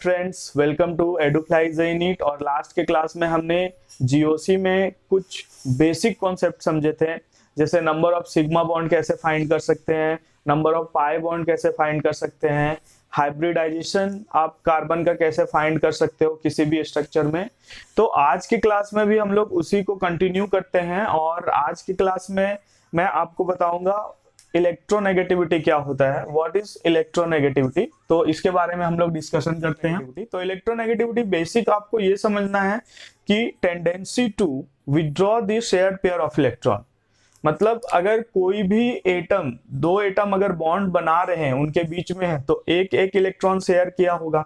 Friends, welcome to Edufly NEET. और last के class में हमने जीओसी में कुछ बेसिक कॉन्सेप्ट समझे थे, जैसे नंबर ऑफ सिग्मा बॉन्ड कैसे फाइंड कर सकते हैं, नंबर ऑफ पाई बॉन्ड कैसे फाइंड कर सकते हैं, हाइब्रिडाइजेशन आप कार्बन का कैसे फाइंड कर सकते हो किसी भी स्ट्रक्चर में। तो आज की क्लास में भी हम लोग उसी को कंटिन्यू करते हैं और आज की क्लास में मैं आपको बताऊंगा इलेक्ट्रोनेगेटिविटी क्या होता है, व्हाट इज इलेक्ट्रोनेगेटिविटी। तो इसके बारे में हम लोग डिस्कशन करते हैं। तो इलेक्ट्रोनेगेटिविटी बेसिक आपको ये समझना है कि tendency to withdraw the shared pair of electron. मतलब अगर कोई भी एटम, दो एटम अगर बॉन्ड बना रहे हैं, उनके बीच में है, तो एक एक इलेक्ट्रॉन शेयर किया होगा,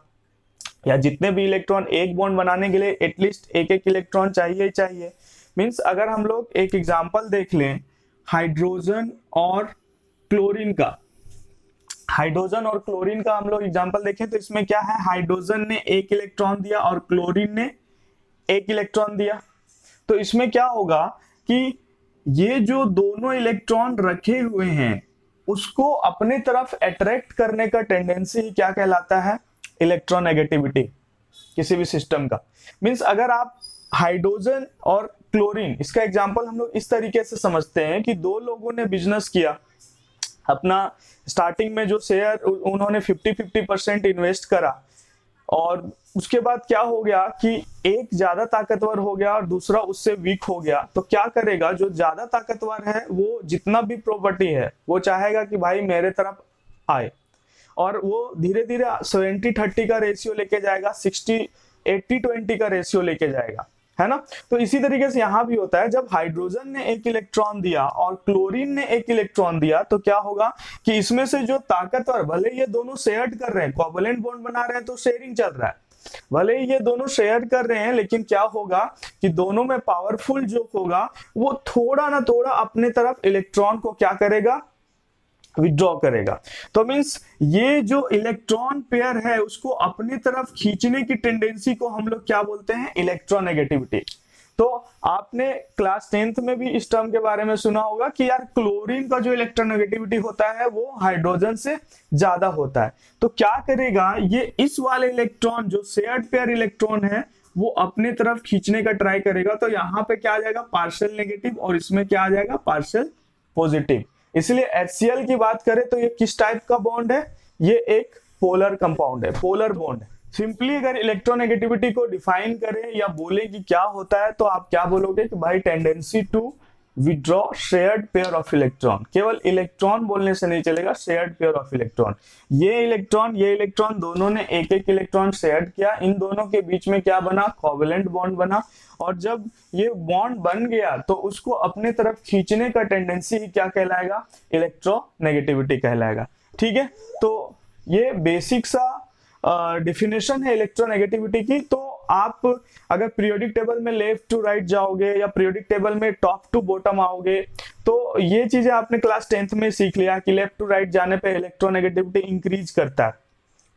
या जितने भी इलेक्ट्रॉन एक बॉन्ड बनाने के लिए एटलीस्ट एक एक इलेक्ट्रॉन चाहिए ही चाहिए। मीन्स अगर हम लोग एक एग्जांपल देख लें हाइड्रोजन और क्लोरीन का, हाइड्रोजन और क्लोरीन का हम लोग एग्जांपल देखें तो इसमें क्या है, हाइड्रोजन ने एक इलेक्ट्रॉन दिया और क्लोरीन ने एक इलेक्ट्रॉन दिया। तो इसमें क्या होगा कि ये जो दोनों इलेक्ट्रॉन रखे हुए हैं उसको अपने तरफ अट्रैक्ट करने का टेंडेंसी क्या कहलाता है, इलेक्ट्रोनेगेटिविटी किसी भी सिस्टम का। मींस अगर आप हाइड्रोजन और क्लोरीन, इसका एग्जांपल हम लोग इस तरीके से समझते हैं कि दो लोगों ने बिजनेस किया, अपना स्टार्टिंग में जो शेयर उन्होंने 50-50% इन्वेस्ट करा, और उसके बाद क्या हो गया कि एक ज्यादा ताकतवर हो गया और दूसरा उससे वीक हो गया। तो क्या करेगा, जो ज्यादा ताकतवर है वो जितना भी प्रॉपर्टी है वो चाहेगा कि भाई मेरे तरफ आए, और वो धीरे धीरे 70-30 का रेशियो लेके जाएगा, 60-80-20 का रेशियो लेके जाएगा, है ना। तो इसी तरीके से यहां भी होता है, जब हाइड्रोजन ने एक इलेक्ट्रॉन दिया और क्लोरीन ने एक इलेक्ट्रॉन दिया तो क्या होगा कि इसमें से जो ताकतवर, भले ये दोनों शेयर कर रहे हैं, कोवैलेंट बॉन्ड बना रहे हैं तो शेयरिंग चल रहा है, भले ये दोनों शेयर कर रहे हैं, लेकिन क्या होगा कि दोनों में पावरफुल जो होगा वो थोड़ा ना थोड़ा अपने तरफ इलेक्ट्रॉन को क्या करेगा, विड्रॉ करेगा। तो मींस ये जो इलेक्ट्रॉन पेयर है उसको अपनी तरफ खींचने की टेंडेंसी को हम लोग क्या बोलते हैं, इलेक्ट्रोनेगेटिविटी। तो आपने क्लास 10th में भी इस टर्म के बारे में सुना होगा कि यार क्लोरीन का जो इलेक्ट्रोनेगेटिविटी होता है वो हाइड्रोजन से ज्यादा होता है। तो क्या करेगा, ये इस वाले इलेक्ट्रॉन जो शेयर्ड पेयर इलेक्ट्रॉन है वो अपने तरफ खींचने का ट्राई करेगा। तो यहाँ पे क्या आ जाएगा, पार्शियल नेगेटिव, और इसमें क्या आ जाएगा, पार्शियल पॉजिटिव। इसलिए HCl की बात करें तो ये किस टाइप का बॉन्ड है, ये एक पोलर कंपाउंड है, पोलर बॉन्ड है। सिंपली अगर इलेक्ट्रोनेगेटिविटी को डिफाइन करें या बोले कि क्या होता है, तो आप क्या बोलोगे कि भाई tendency to withdraw shared pair of electron. केवल इलेक्ट्रॉन बोलने से नहीं चलेगा, शेयर्ड पेयर ऑफ इलेक्ट्रॉन। ये इलेक्ट्रॉन दोनों ने एक एक इलेक्ट्रॉन शेयर किया, इन दोनों के बीच में क्या बना, कोवैलेंट बॉन्ड बना, और जब ये बॉन्ड बन गया तो उसको अपने तरफ खींचने का टेंडेंसी ही क्या कहलाएगा, इलेक्ट्रोनेगेटिविटी कहलाएगा। ठीक है, तो ये बेसिक सा डेफिनेशन है इलेक्ट्रोनेगेटिविटी की। तो आप अगर पीरियोडिक टेबल में लेफ्ट टू राइट जाओगे या पीरियोडिक टेबल में टॉप टू बॉटम आओगे तो ये चीजें आपने क्लास 10th में सीख लिया कि लेफ्ट टू राइट जाने पे इलेक्ट्रोनेगेटिविटी इंक्रीज करता है,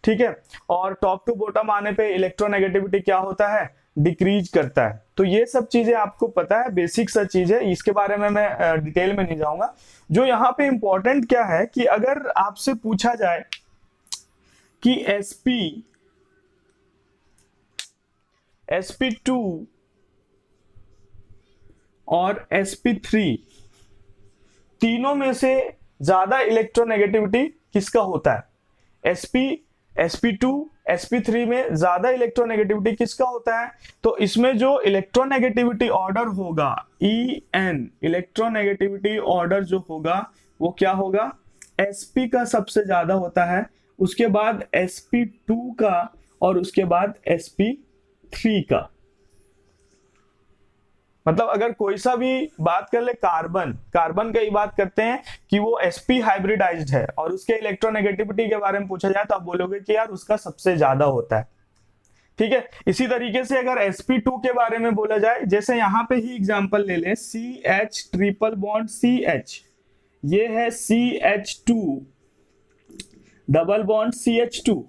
ठीक है, और टॉप टू बॉटम आने पे इलेक्ट्रोनेगेटिविटी क्या होता है, डिक्रीज करता है। तो ये सब चीजें आपको पता है, बेसिक सा चीज है, इसके बारे में मैं डिटेल में नहीं जाऊंगा। जो यहाँ पे इंपॉर्टेंट क्या है कि अगर आपसे पूछा जाए कि sp2 और sp3 तीनों में से ज्यादा इलेक्ट्रोनेगेटिविटी किसका होता है, sp2 sp3 में ज्यादा इलेक्ट्रोनेगेटिविटी किसका होता है। तो इसमें जो इलेक्ट्रोनेगेटिविटी ऑर्डर होगा En, इलेक्ट्रोनेगेटिविटी ऑर्डर जो होगा वो क्या होगा, sp का सबसे ज्यादा होता है, उसके बाद sp2 का, और उसके बाद sp3 का। मतलब अगर कोई सा भी बात कर ले, कार्बन का ही बात करते हैं कि वो sp हाइब्रिडाइज्ड है और उसके इलेक्ट्रोनेगेटिविटी के बारे में पूछा जाए तो आप बोलोगे कि यार उसका सबसे ज्यादा होता है, ठीक है। इसी तरीके से अगर sp2 के बारे में बोला जाए, जैसे यहां पे ही एग्जांपल ले लें, CH ट्रिपल बॉन्ड CH, ये है CH2 डबल बॉन्ड CH2,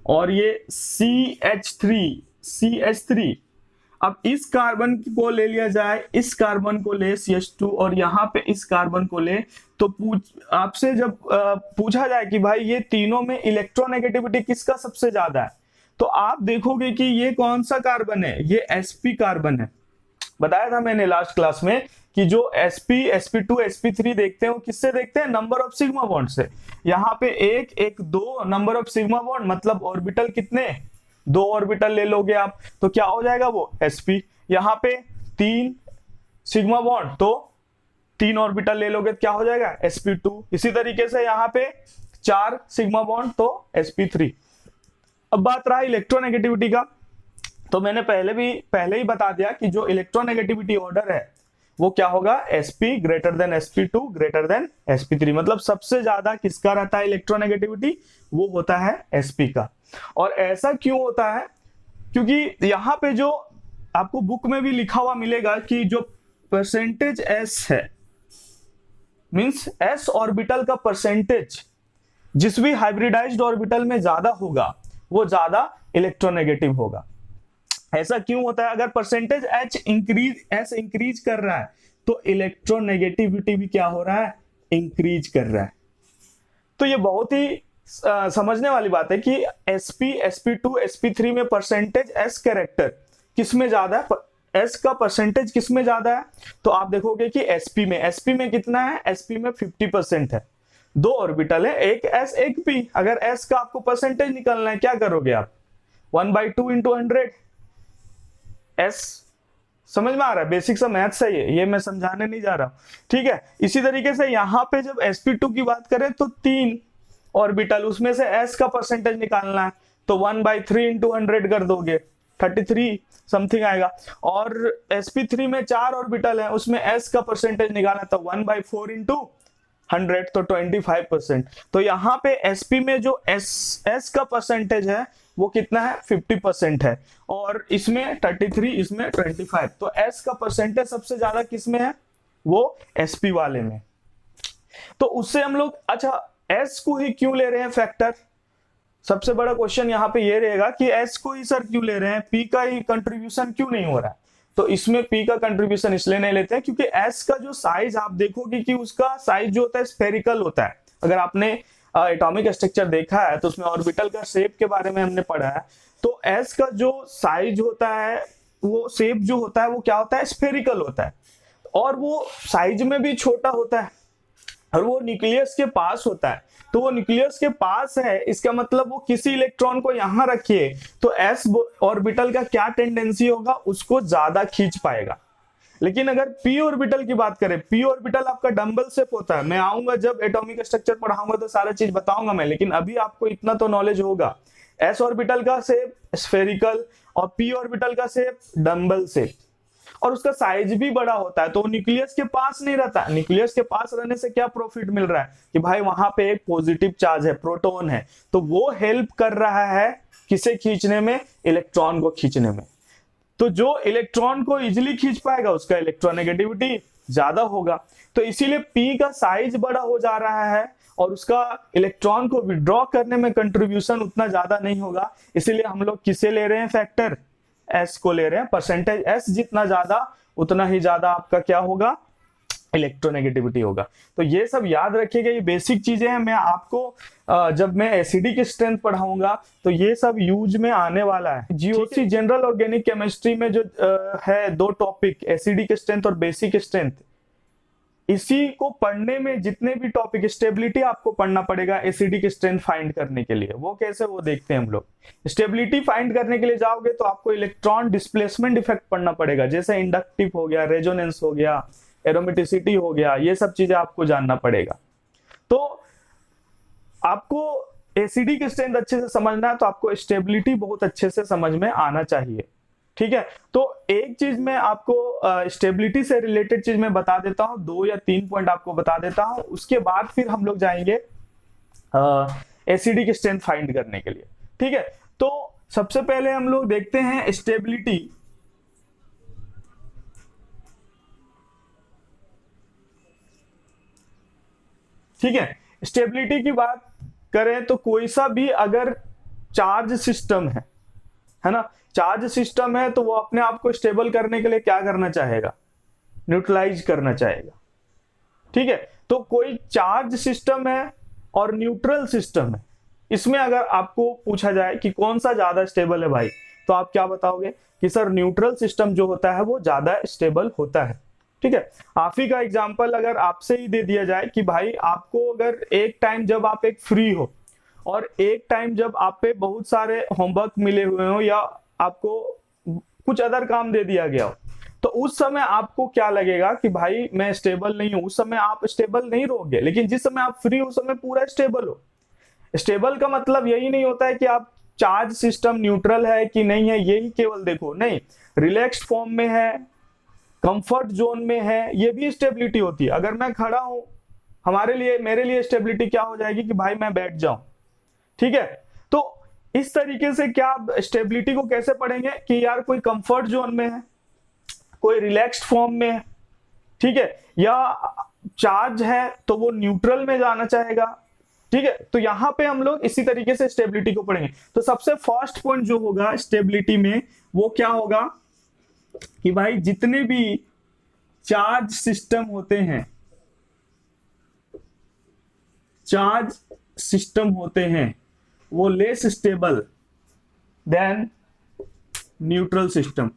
और ये CH3। अब इस कार्बन को ले लिया जाए, इस कार्बन को ले CH2 और यहाँ पे इस कार्बन को ले, तो आपसे जब पूछा जाए कि भाई ये तीनों में इलेक्ट्रोनेगेटिविटी किसका सबसे ज्यादा है, तो आप देखोगे कि ये कौन सा कार्बन है, ये sp कार्बन है। बताया था मैंने लास्ट क्लास में कि जो sp sp2 sp3 देखते हैं वो किससे देखते हैं, नंबर ऑफ सिग्मा बॉन्ड से। यहाँ पे एक एक दो नंबर ऑफ सिग्मा बॉन्ड, मतलब ऑर्बिटल कितने, 2 ऑर्बिटल ले लोगे आप तो क्या हो जाएगा वो sp। यहाँ पे 3 सिग्मा बॉन्ड तो 3 ऑर्बिटल ले लोगे तो क्या हो जाएगा sp2। इसी तरीके से यहाँ पे 4 सिग्मा बॉन्ड तो sp3। अब बात रहा इलेक्ट्रोनेगेटिविटी का, तो मैंने पहले ही बता दिया कि जो इलेक्ट्रोनेगेटिविटी ऑर्डर है वो क्या होगा, sp greater than sp2 greater than sp3। मतलब सबसे ज्यादा किसका रहता है इलेक्ट्रोनेगेटिविटी, वो होता है sp का। और ऐसा क्यों होता है, क्योंकि यहाँ पे जो आपको बुक में भी लिखा हुआ मिलेगा कि जो परसेंटेज s है, मींस s ऑर्बिटल का परसेंटेज जिस भी हाइब्रिडाइज्ड ऑर्बिटल में ज्यादा होगा वो ज्यादा इलेक्ट्रोनेगेटिव होगा। ऐसा क्यों होता है, अगर परसेंटेज s इंक्रीज कर रहा है तो इलेक्ट्रोनेगेटिविटी भी क्या हो रहा है, इंक्रीज कर रहा है। तो ये बहुत ही समझने वाली बात है कि sp sp2 sp3 में परसेंटेज s कैरेक्टर किसमें ज्यादा है, s का परसेंटेज किसमें ज्यादा है, तो आप देखोगे कि sp में कितना है, sp में 50% है। 2 ऑर्बिटल है, एक s एक p। अगर s का आपको परसेंटेज निकालना है क्या करोगे आप, 1/2 × 100 s। समझ में आ रहा है, बेसिक सा मैथ्स है ये मैं समझाने नहीं जा रहा, ठीक है। इसी तरीके से यहाँ पे जब sp2 की बात करें तो 3 ऑर्बिटल, उसमें से s का परसेंटेज निकालना है तो 1/3 × 100 कर दोगे, 33 समथिंग आएगा। और sp3 में 4 ऑर्बिटल है, उसमें s का परसेंटेज निकालना तो 1/4 × 100 तो 25%। तो यहाँ पे sp में जो s का परसेंटेज है वो कितना है, 50% है, और इसमें 33, इसमें 25। तो s का परसेंटेज सबसे ज्यादा किसमें है, वो sp वाले में। तो उससे हम लोग, अच्छा s को ही क्यों ले रहे हैं फैक्टर, सबसे बड़ा क्वेश्चन यहाँ पे ये रहेगा कि s को ही सर क्यों ले रहे हैं, p का ही कंट्रीब्यूशन क्यों नहीं हो रहा है। तो इसमें p का कंट्रीब्यूशन इसलिए नहीं लेते हैं क्योंकि s का जो साइज आप देखोगे कि उसका साइज जो होता है स्फेरिकल होता है। अगर आपने एटॉमिक स्ट्रक्चर देखा है तो उसमें ऑर्बिटल का शेप के बारे में हमने पढ़ा है। तो s का जो साइज होता है, वो शेप जो होता है वो क्या होता है, स्फेरिकल होता है, और वो साइज में भी छोटा होता है, और वो न्यूक्लियस के पास होता है। तो वो न्यूक्लियस के पास है, इसका मतलब वो किसी इलेक्ट्रॉन को यहां रखिए तो s ऑर्बिटल का क्या टेंडेंसी होगा, उसको ज्यादा खींच पाएगा। लेकिन अगर p ऑर्बिटल की बात करें, p ऑर्बिटल आपका डंबल शेप होता है। मैं आऊंगा जब एटॉमिक स्ट्रक्चर पढ़ाऊंगा तो सारा चीज बताऊंगा मैं, लेकिन अभी आपको इतना तो नॉलेज होगा, s ऑर्बिटल का शेप स्फेरिकल और p ऑर्बिटल का शेप डंबल शेप, और उसका साइज भी बड़ा होता है। तो न्यूक्लियस के पास नहीं रहता। न्यूक्लियस के पास रहने से क्या प्रॉफिट मिल रहा है कि भाई वहां पे एक पॉजिटिव चार्ज है, प्रोटॉन है, तो वो हेल्प कर रहा है किसे खींचने में, इलेक्ट्रॉन को खींचने में। तो जो इलेक्ट्रॉन को इजिली खींच पाएगा उसका इलेक्ट्रोनेगेटिविटी ज्यादा होगा। तो इसीलिए p का साइज बड़ा हो जा रहा है और उसका इलेक्ट्रॉन को विड्रॉ करने में कंट्रीब्यूशन उतना ज्यादा नहीं होगा। इसीलिए हम लोग किसे ले रहे हैं, फैक्टर s को ले रहे हैं। परसेंटेज s जितना ज्यादा उतना ही ज्यादा आपका क्या होगा, इलेक्ट्रोनेगेटिविटी होगा। तो ये सब याद रखिएगा, ये बेसिक चीजें हैं। मैं आपको जब मैं एसिडी की स्ट्रेंथ पढ़ाऊंगा तो ये सब यूज में आने वाला है। जीओसी जनरल ऑर्गेनिक केमिस्ट्री में जो है 2 टॉपिक, एसिडी की स्ट्रेंथ और बेसिक स्ट्रेंथ, इसी को पढ़ने में जितने भी टॉपिक, स्टेबिलिटी आपको पढ़ना पड़ेगा एसिडिक स्ट्रेंथ फाइंड करने के लिए। वो कैसे, वो देखते हैं हम लोग। स्टेबिलिटी फाइंड करने के लिए जाओगे तो आपको इलेक्ट्रॉन डिस्प्लेसमेंट इफेक्ट पढ़ना पड़ेगा, जैसे इंडक्टिव हो गया, रेजोनेंस हो गया, एरोमेटिसिटी हो गया, ये सब चीजें आपको जानना पड़ेगा। तो आपको एसिडिक स्ट्रेंथ अच्छे से समझना है तो आपको स्टेबिलिटी बहुत अच्छे से समझ में आना चाहिए, ठीक है। तो एक चीज मैं आपको स्टेबिलिटी से रिलेटेड चीज मैं बता देता हूं, 2 या 3 पॉइंट आपको बता देता हूं, उसके बाद फिर हम लोग जाएंगे एसिडिक स्ट्रेंथ फाइंड करने के लिए, ठीक है। तो सबसे पहले हम लोग देखते हैं स्टेबिलिटी। ठीक है, स्टेबिलिटी की बात करें तो कोई सा भी अगर चार्ज सिस्टम है ना, चार्ज सिस्टम है तो वो अपने आप को स्टेबल करने के लिए क्या करना चाहेगा, न्यूट्रलाइज करना चाहेगा, ठीक है। तो कोई चार्ज सिस्टम है और न्यूट्रल सिस्टम है, इसमें अगर आपको पूछा जाए कि कौन सा ज्यादा स्टेबल है भाई, तो आप क्या बताओगे कि सर न्यूट्रल सिस्टम जो होता है वो ज्यादा स्टेबल होता है। ठीक है, आप ही का एग्जांपल अगर आपसे ही दे दिया जाए कि भाई आपको अगर एक टाइम जब आप एक फ्री हो और एक टाइम जब आप पे बहुत सारे होमवर्क मिले हुए हो या आपको कुछ अदर काम दे दिया गया हो, तो उस समय आपको क्या लगेगा कि भाई मैं स्टेबल नहीं हूं, उस समय आप स्टेबल नहीं रहोगे। लेकिन जिस समय आप फ्री हो उस समय पूरा स्टेबल हो। स्टेबल का मतलब यही नहीं होता है कि आप चार्ज सिस्टम न्यूट्रल है कि नहीं है यही केवल देखो, नहीं, रिलैक्स्ड फॉर्म में है, कंफर्ट जोन में है, ये भी स्टेबिलिटी होती है। अगर मैं खड़ा हूं, हमारे लिए मेरे लिए स्टेबिलिटी क्या हो जाएगी कि भाई मैं बैठ जाऊं। ठीक है, तो इस तरीके से क्या स्टेबिलिटी को कैसे पढ़ेंगे कि यार कोई कंफर्ट जोन में है, कोई रिलैक्स्ड फॉर्म में है, ठीक है, या चार्ज है तो वो न्यूट्रल में जाना चाहेगा। ठीक है, तो यहां पे हम लोग इसी तरीके से स्टेबिलिटी को पढ़ेंगे। तो सबसे फर्स्ट पॉइंट जो होगा स्टेबिलिटी में वो क्या होगा कि भाई जितने भी चार्ज सिस्टम होते हैं, चार्ज सिस्टम होते हैं वो less stable then neutral system.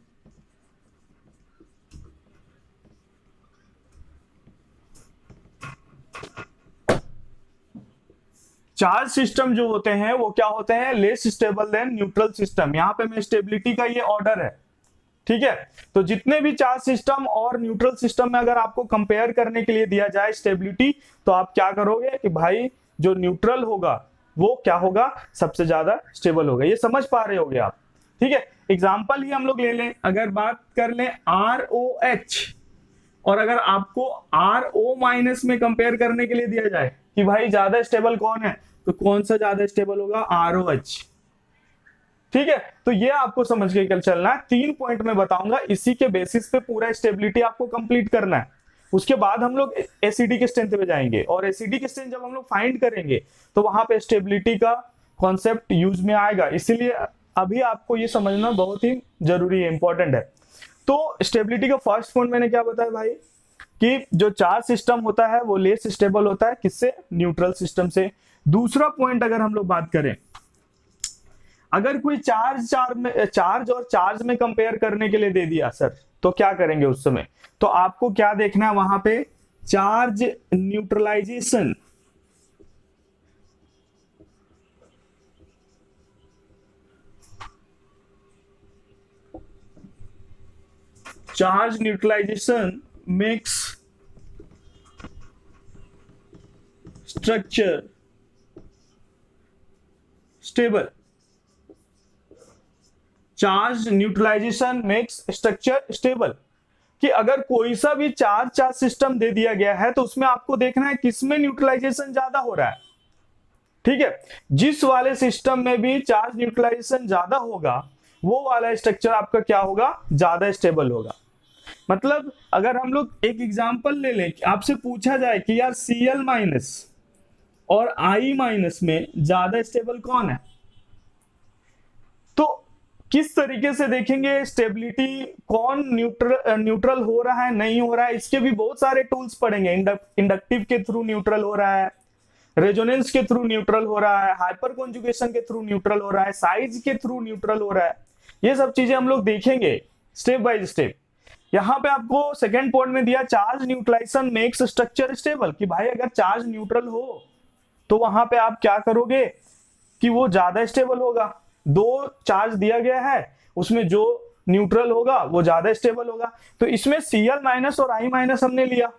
Charge system जो होते हैं वो क्या होते हैं, less stable then neutral system. यहां पे मैं स्टेबिलिटी का ये ऑर्डर है। ठीक है, तो जितने भी चार्ज सिस्टम और न्यूट्रल सिस्टम में अगर आपको कंपेयर करने के लिए दिया जाए स्टेबिलिटी, तो आप क्या करोगे कि भाई जो न्यूट्रल होगा वो क्या होगा, सबसे ज्यादा स्टेबल होगा। ये समझ पा रहे होगे आप। ठीक है, एग्जांपल ही हम लोग ले लें, अगर बात कर लें ROH, और अगर आपको RO माइनस में कंपेयर करने के लिए दिया जाए कि भाई ज्यादा स्टेबल कौन है, तो कौन सा ज्यादा स्टेबल होगा, ROH। ठीक है, तो ये आपको समझ के कल चलना है। 3 पॉइंट में बताऊंगा, इसी के बेसिस पे पूरा स्टेबिलिटी आपको कंप्लीट करना है। उसके बाद हम लोग एसिडी के स्ट्रेंथ पे जाएंगे, और एसिडी की स्ट्रेंथ जब हम लोग फाइंड करेंगे तो वहां पे स्टेबिलिटी का कॉन्सेप्ट यूज में आएगा। इसीलिए अभी आपको ये समझना बहुत ही जरूरी है, इंपॉर्टेंट है। तो स्टेबिलिटी का फर्स्ट पॉइंट मैंने क्या बताया भाई कि जो चार्ज सिस्टम होता है वो लेस स्टेबल होता है, किससे, न्यूट्रल सिस्टम से। दूसरा पॉइंट अगर हम लोग बात करें, अगर कोई चार्ज और चार्ज में कंपेयर करने के लिए दे दिया सर, तो क्या करेंगे उस समय, तो आपको क्या देखना है वहां पे, charge neutralisation. Charge neutralisation makes structure stable. Charge neutralisation makes structure stable, कि अगर कोई सा भी चार्ज सिस्टम दे दिया गया है तो उसमें आपको देखना है किसमें न्यूट्रलाइजेशन ज्यादा हो रहा है। ठीक है, जिस वाले सिस्टम में भी चार्ज न्यूट्रलाइजेशन ज्यादा होगा वो वाला स्ट्रक्चर आपका क्या होगा, ज्यादा स्टेबल होगा। मतलब अगर हम लोग एक एग्जांपल ले लें, आपसे पूछा जाए कि यार Cl माइनस और I माइनस में ज्यादा स्टेबल कौन है, तो किस तरीके से देखेंगे स्टेबिलिटी, कौन न्यूट्रल हो रहा है नहीं हो रहा है, इसके भी बहुत सारे टूल्स पढ़ेंगे। इंडक्टिव के थ्रू न्यूट्रल हो रहा है, रेजोनेंस के थ्रू न्यूट्रल हो रहा है, हाइपर कॉन्जुगेशन के थ्रू न्यूट्रल हो रहा है, साइज के थ्रू न्यूट्रल हो रहा है। ये सब चीजें हम लोग देखेंगे स्टेप बाय स्टेप। यहां पे आपको सेकेंड पॉइंट में दिया, charge neutralisation makes structure stable, कि भाई अगर चार्ज न्यूट्रल हो तो वहां पे आप क्या करोगे कि वो ज्यादा स्टेबल होगा। 2 चार्ज दिया गया है, उसमें जो न्यूट्रल होगा वो ज्यादा स्टेबल होगा। तो इसमें Cl माइनस और I माइनस हमने लिया।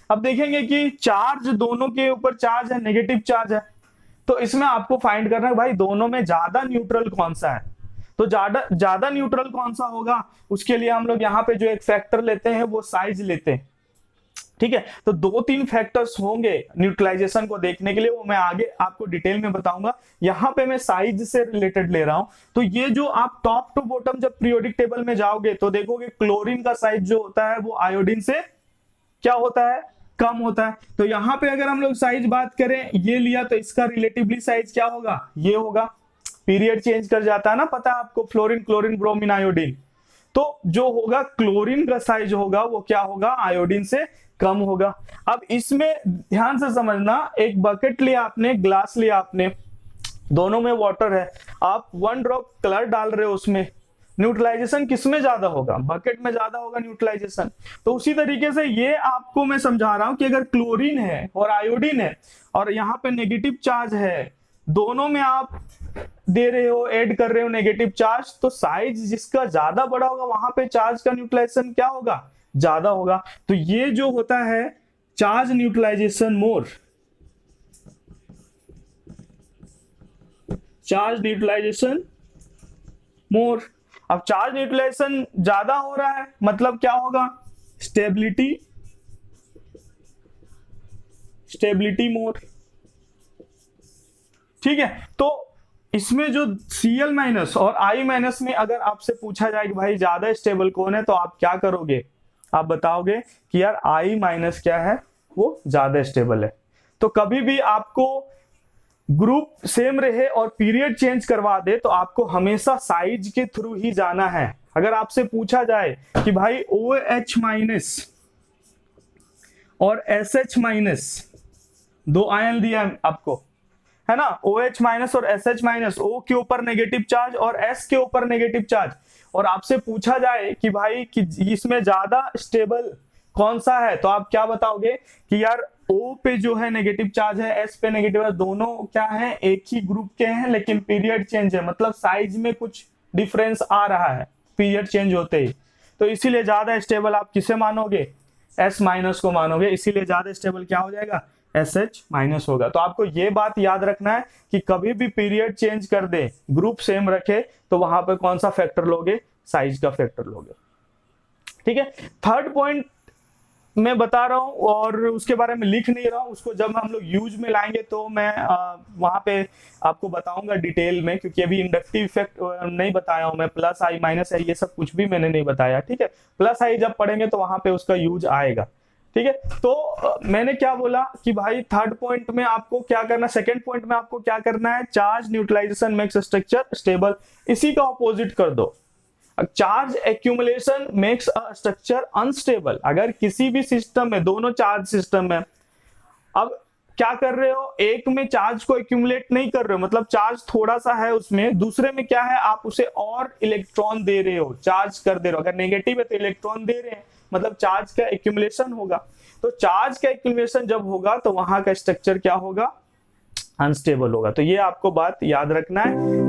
अब देखेंगे कि चार्ज दोनों के ऊपर चार्ज है, नेगेटिव चार्ज है, तो इसमें आपको फाइंड करना है भाई दोनों में ज्यादा न्यूट्रल कौन सा है। तो ज्यादा न्यूट्रल कौन सा होगा, उसके लिए हम लोग यहाँ पे जो एक फैक्टर लेते हैं वो साइज लेते हैं। ठीक है, तो 2-3 फैक्टर्स होंगे न्यूट्रलाइजेशन को देखने के लिए, वो मैं आगे आपको डिटेल में बताऊंगा। यहां पे मैं साइज से रिलेटेड ले रहा हूं। तो ये जो आप टॉप टू बॉटम जब पीरियोडिक टेबल में जाओगे तो देखोगे क्लोरीन का साइज जो होता है वो आयोडीन से क्या होता है, कम होता है। तो यहां पे अगर हम लोग साइज बात करें, ये लिया तो इसका रिलेटिवली साइज क्या होगा, ये होगा। पीरियड चेंज कर जाता है ना, पता है आपको, फ्लोरीन, क्लोरीन, ब्रोमीन, आयोडीन। तो जो होगा क्लोरीन का साइज होगा वो क्या होगा, आयोडीन से कम होगा। अब इसमें ध्यान से समझना, एक बकेट लिया आपने, ग्लास लिया आपने, दोनों में वाटर है, आप 1 ड्रॉप कलर डाल रहे हो उसमें, न्यूट्रलाइजेशन किसमें ज्यादा होगा, बकेट में ज्यादा होगा न्यूट्रलाइजेशन। तो उसी तरीके से ये आपको मैं समझा रहा हूं कि अगर क्लोरीन है और आयोडीन है और यहाँ पे नेगेटिव चार्ज है, दोनों में आप दे रहे हो, ऐड कर रहे हो नेगेटिव चार्ज, तो साइज जिसका ज्यादा बड़ा होगा वहां पे चार्ज का न्यूट्रलाइजेशन क्या होगा, ज्यादा होगा। तो ये जो होता है चार्ज न्यूट्रलाइजेशन मोर, चार्ज न्यूट्रलाइजेशन मोर। अब चार्ज न्यूट्रलाइजेशन ज्यादा हो रहा है मतलब क्या होगा, स्टेबिलिटी, स्टेबिलिटी मोर। ठीक है, तो इसमें जो Cl- और I- में अगर आपसे पूछा जाए कि भाई ज्यादा स्टेबल कौन है, तो आप क्या करोगे, आप बताओगे कि यार I- क्या है, वो ज्यादा स्टेबल है। तो कभी भी आपको ग्रुप सेम रहे और पीरियड चेंज करवा दे तो आपको हमेशा साइज के थ्रू ही जाना है। अगर आपसे पूछा जाए कि भाई OH- और SH-, दो आयन दिया है आपको, है ना, OH- और SH-, O के ऊपर नेगेटिव चार्ज और S के ऊपर नेगेटिव चार्ज, और आपसे पूछा जाए कि भाई कि इसमें ज्यादा स्टेबल कौन सा है, तो आप क्या बताओगे कि यार O पे जो है नेगेटिव चार्ज है, S पे नेगेटिव है, दोनों क्या है, एक ही ग्रुप के हैं लेकिन पीरियड चेंज है, मतलब साइज में कुछ डिफरेंस आ रहा है पीरियड चेंज होते ही। तो इसीलिए ज्यादा स्टेबल आप किसे मानोगे, S- को मानोगे, इसीलिए ज्यादा स्टेबल क्या हो जाएगा, SH- होगा। तो आपको ये बात याद रखना है कि कभी भी पीरियड चेंज कर दे, ग्रुप सेम रखे, तो वहां पे कौन सा फैक्टर लोगे, साइज का फैक्टर लोगे। ठीक है, थर्ड पॉइंट मैं बता रहा हूं और उसके बारे में लिख नहीं रहा हूं, उसको जब हम लोग यूज में लाएंगे तो मैं वहां पे आपको बताऊंगा डिटेल में, क्योंकि अभी इंडक्टिव इफेक्ट नहीं बताया हूं मैं, प्लस I- है, ये सब कुछ भी मैंने नहीं बताया। ठीक है, प्लस आई जब पढ़ेंगे तो वहां पे उसका यूज आएगा। ठीक है, तो मैंने क्या बोला कि भाई थर्ड पॉइंट में आपको क्या करना, सेकंड पॉइंट में आपको क्या करना है, charge neutralisation makes structure stable, इसी का ऑपोजिट कर दो, charge accumulation makes a structure unstable. अगर किसी भी सिस्टम में, दोनों चार्ज सिस्टम में, अब क्या कर रहे हो, एक में चार्ज को एक्यूमुलेट नहीं कर रहे हो, मतलब चार्ज थोड़ा सा है उसमें, दूसरे में क्या है, आप उसे और इलेक्ट्रॉन दे रहे हो, चार्ज कर दे रहे हो, अगर नेगेटिव है तो इलेक्ट्रॉन दे रहे हैं, मतलब चार्ज का एक्यूमुलेशन होगा। तो चार्ज का एक्यूमुलेशन जब होगा तो वहां का स्ट्रक्चर क्या होगा, अनस्टेबल होगा। तो ये आपको बात याद रखना है